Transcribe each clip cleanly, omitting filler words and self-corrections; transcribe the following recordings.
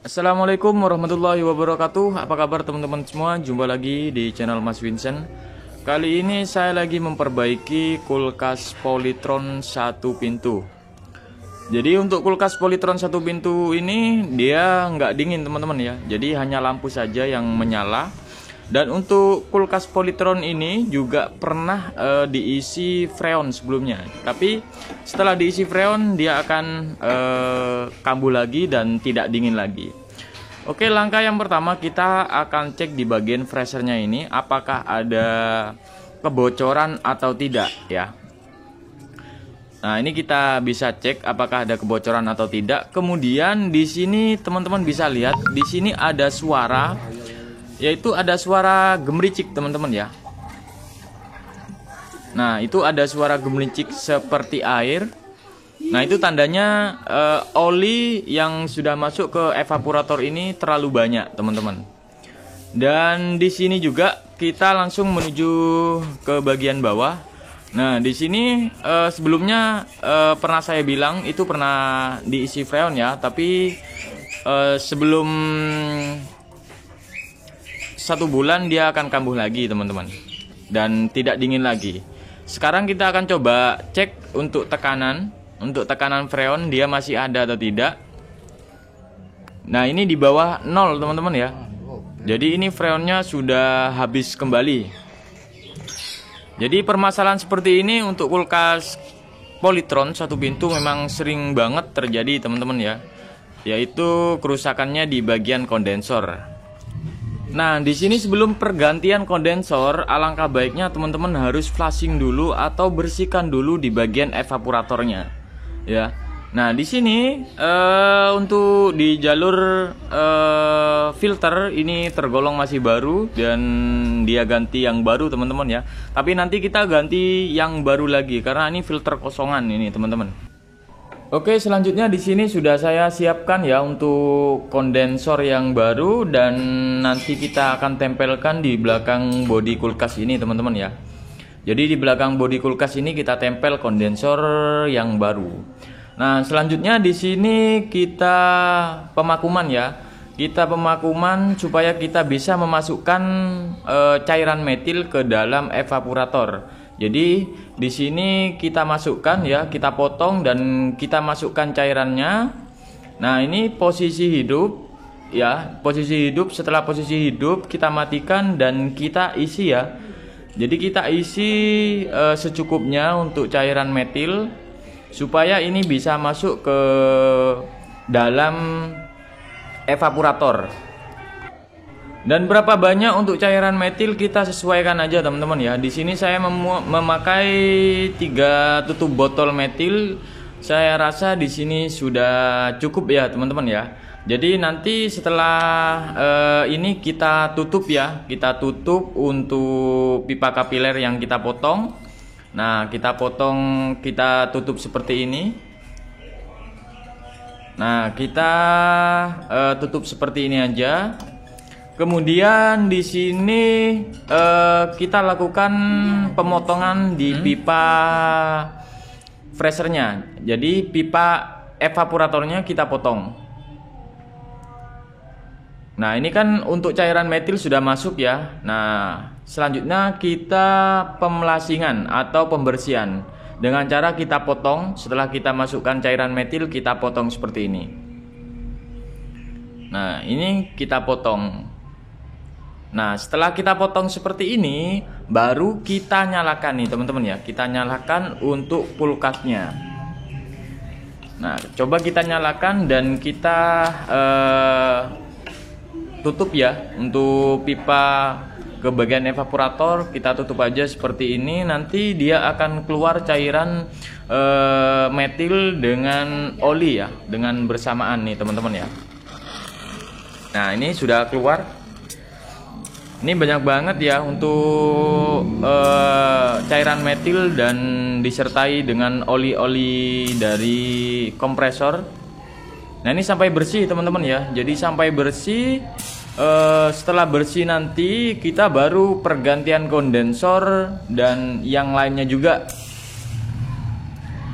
Assalamualaikum warahmatullahi wabarakatuh. Apa kabar teman-teman semua? Jumpa lagi di channel Mas Vincent. Kali ini saya lagi memperbaiki kulkas Polytron satu pintu. Jadi untuk kulkas Polytron satu pintu ini dia nggak dingin teman-teman ya. Jadi hanya lampu saja yang menyala. Dan untuk kulkas Polytron ini juga pernah diisi freon sebelumnya. Tapi setelah diisi freon dia akan kambuh lagi dan tidak dingin lagi. Oke, langkah yang pertama kita akan cek di bagian freezernya ini apakah ada kebocoran atau tidak ya. Nah, ini kita bisa cek apakah ada kebocoran atau tidak. Kemudian di sini teman-teman bisa lihat di sini ada suara, yaitu ada suara gemericik teman-teman ya. Nah, itu ada suara gemericik seperti air. Nah, itu tandanya oli yang sudah masuk ke evaporator ini terlalu banyak teman-teman. Dan di sini juga kita langsung menuju ke bagian bawah. Nah, di sini sebelumnya pernah saya bilang itu pernah diisi freon ya, tapi sebelum 1 bulan dia akan kambuh lagi teman-teman dan tidak dingin lagi. Sekarang kita akan coba cek untuk tekanan freon dia masih ada atau tidak. Nah, ini di bawah 0 teman-teman ya. Jadi ini freonnya sudah habis kembali. Jadi permasalahan seperti ini untuk kulkas Polytron satu pintu memang sering banget terjadi teman-teman ya. Yaitu kerusakannya di bagian kondensor. Nah, di sini sebelum pergantian kondensor, alangkah baiknya teman-teman harus flushing dulu atau bersihkan dulu di bagian evaporatornya, ya. Nah, di sini untuk di jalur filter ini tergolong masih baru dan dia ganti yang baru teman-teman ya. Tapi nanti kita ganti yang baru lagi karena ini filter kosongan ini teman-teman. Oke, selanjutnya di sini sudah saya siapkan ya untuk kondensor yang baru dan nanti kita akan tempelkan di belakang bodi kulkas ini teman-teman ya. Jadi di belakang bodi kulkas ini kita tempel kondensor yang baru. Nah, selanjutnya di sini kita pemakuman ya. Kita pemakuman supaya kita bisa memasukkan cairan metil ke dalam evaporator. Jadi di sini kita masukkan ya, kita potong dan kita masukkan cairannya. Nah, ini posisi hidup ya, posisi hidup. Setelah posisi hidup kita matikan dan kita isi ya. Jadi kita isi secukupnya untuk cairan metil supaya ini bisa masuk ke dalam evaporator. Dan berapa banyak untuk cairan metil kita sesuaikan aja teman-teman ya. Di sini saya memakai 3 tutup botol metil. Saya rasa di sini sudah cukup ya teman-teman ya. Jadi nanti setelah ini kita tutup ya. Kita tutup untuk pipa kapiler yang kita potong. Nah, kita potong, kita tutup seperti ini. Nah, kita tutup seperti ini aja. Kemudian di sini kita lakukan pemotongan di pipa freezernya. Jadi pipa evaporatornya kita potong. Nah, ini kan untuk cairan metil sudah masuk ya. Nah, selanjutnya kita pemelasingan atau pembersihan dengan cara kita potong. Setelah kita masukkan cairan metil, kita potong seperti ini. Nah, ini kita potong. Nah, setelah kita potong seperti ini, baru kita nyalakan nih teman-teman ya. Kita nyalakan untuk kulkasnya. Nah, coba kita nyalakan dan kita tutup ya. Untuk pipa ke bagian evaporator kita tutup aja seperti ini. Nanti dia akan keluar cairan metil dengan oli ya, dengan bersamaan nih teman-teman ya. Nah, ini sudah keluar. Ini banyak banget ya untuk cairan metil dan disertai dengan oli-oli dari kompresor. Nah, ini sampai bersih teman-teman ya. Jadi sampai bersih. Setelah bersih nanti kita baru pergantian kondensor dan yang lainnya juga.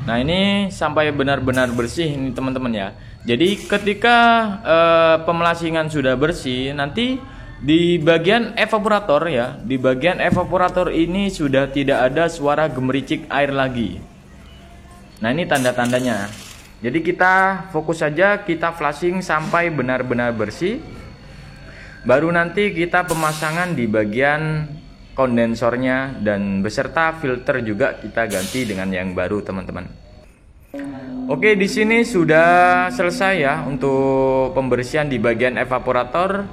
Nah, ini sampai benar-benar bersih ini teman-teman ya. Jadi ketika pemelasingan sudah bersih, nanti di bagian evaporator ya, di bagian evaporator ini sudah tidak ada suara gemericik air lagi. Nah, ini tanda-tandanya. Jadi kita fokus saja, kita flushing sampai benar-benar bersih. Baru nanti kita pemasangan di bagian kondensornya dan beserta filter juga kita ganti dengan yang baru, teman-teman. Oke, di sini sudah selesai ya untuk pembersihan di bagian evaporator.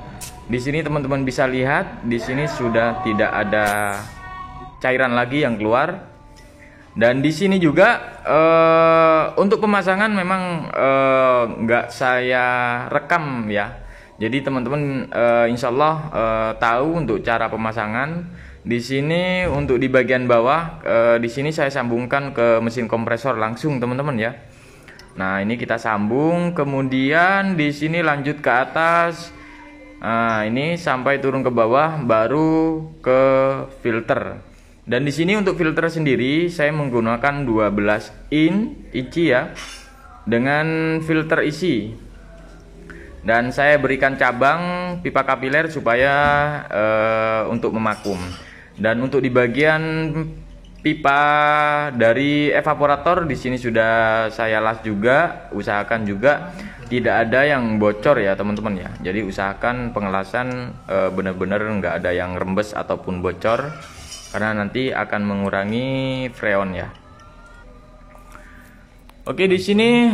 Di sini teman-teman bisa lihat, di sini sudah tidak ada cairan lagi yang keluar. Dan di sini juga untuk pemasangan memang nggak saya rekam ya. Jadi teman-teman insya Allah tahu untuk cara pemasangan. Di sini untuk di bagian bawah, di sini saya sambungkan ke mesin kompresor langsung, teman-teman ya. Nah, ini kita sambung, kemudian di sini lanjut ke atas. Nah, ini sampai turun ke bawah baru ke filter. Dan di sini untuk filter sendiri saya menggunakan 12 inci ya, dengan filter isi. Dan saya berikan cabang pipa kapiler supaya untuk memakum. Dan untuk di bagian pipa dari evaporator di sini sudah saya las juga, usahakan juga tidak ada yang bocor ya teman-teman ya. Jadi usahakan pengelasan benar-benar nggak ada yang rembes ataupun bocor, karena nanti akan mengurangi freon ya. Oke, di sini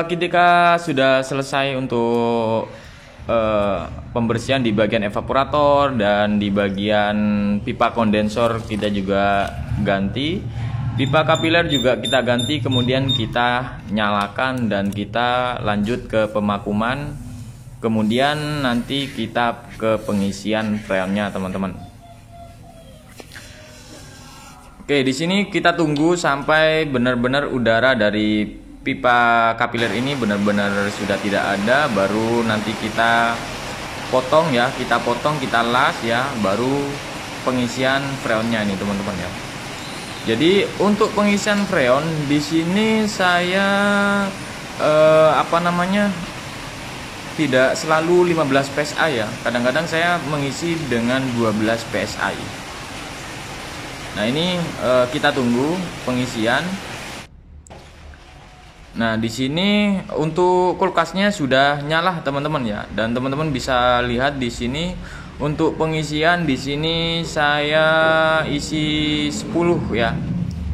ketika sudah selesai untuk pembersihan di bagian evaporator dan di bagian pipa kondensor kita juga ganti, pipa kapiler juga kita ganti, kemudian kita nyalakan dan kita lanjut ke pemakuman, kemudian nanti kita ke pengisian freonnya teman-teman. Oke, di sini kita tunggu sampai benar-benar udara dari pipa kapiler ini benar-benar sudah tidak ada, baru nanti kita potong ya, kita potong, kita las ya, baru pengisian freonnya ini teman-teman ya. Jadi untuk pengisian freon di sini saya tidak selalu 15 PSI ya. Kadang-kadang saya mengisi dengan 12 PSI. Nah, ini kita tunggu pengisian. Nah, di sini untuk kulkasnya sudah nyala teman-teman ya, dan teman-teman bisa lihat di sini untuk pengisian di sini saya isi 10 ya.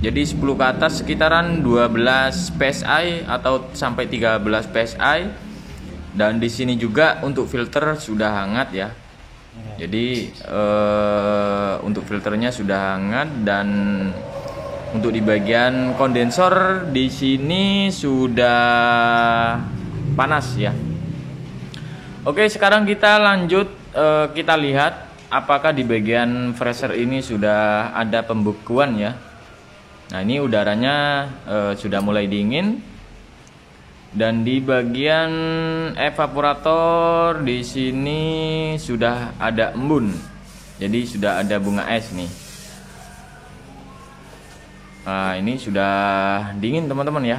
Jadi 10 ke atas sekitaran 12 PSI atau sampai 13 PSI. Dan di sini juga untuk filter sudah hangat ya. Jadi untuk filternya sudah hangat, dan untuk di bagian kondensor di sini sudah panas ya. Oke, sekarang kita lanjut, kita lihat apakah di bagian freezer ini sudah ada pembekuan ya. Nah, ini udaranya sudah mulai dingin. Dan di bagian evaporator di sini sudah ada embun. Jadi sudah ada bunga es nih. Nah, ini sudah dingin teman-teman ya.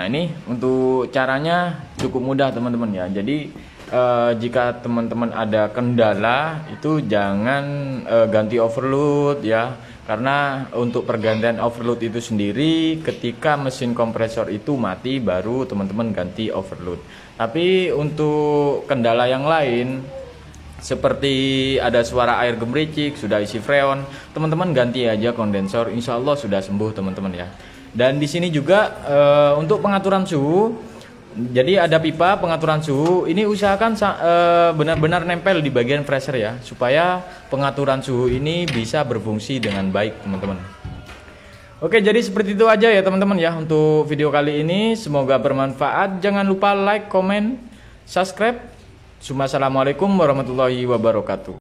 Nah, ini untuk caranya cukup mudah teman-teman ya. Jadi jika teman-teman ada kendala itu jangan ganti overload ya. Karena untuk pergantian overload itu sendiri ketika mesin kompresor itu mati baru teman-teman ganti overload. Tapi untuk kendala yang lain seperti ada suara air gemericik, sudah isi freon, teman-teman ganti aja kondensor, insya Allah sudah sembuh teman-teman ya. Dan di sini juga untuk pengaturan suhu, jadi ada pipa pengaturan suhu, ini usahakan benar-benar nempel di bagian freezer ya, supaya pengaturan suhu ini bisa berfungsi dengan baik teman-teman. Oke, jadi seperti itu aja ya teman-teman ya untuk video kali ini, semoga bermanfaat. Jangan lupa like, comment, subscribe. Assalamualaikum warahmatullahi wabarakatuh.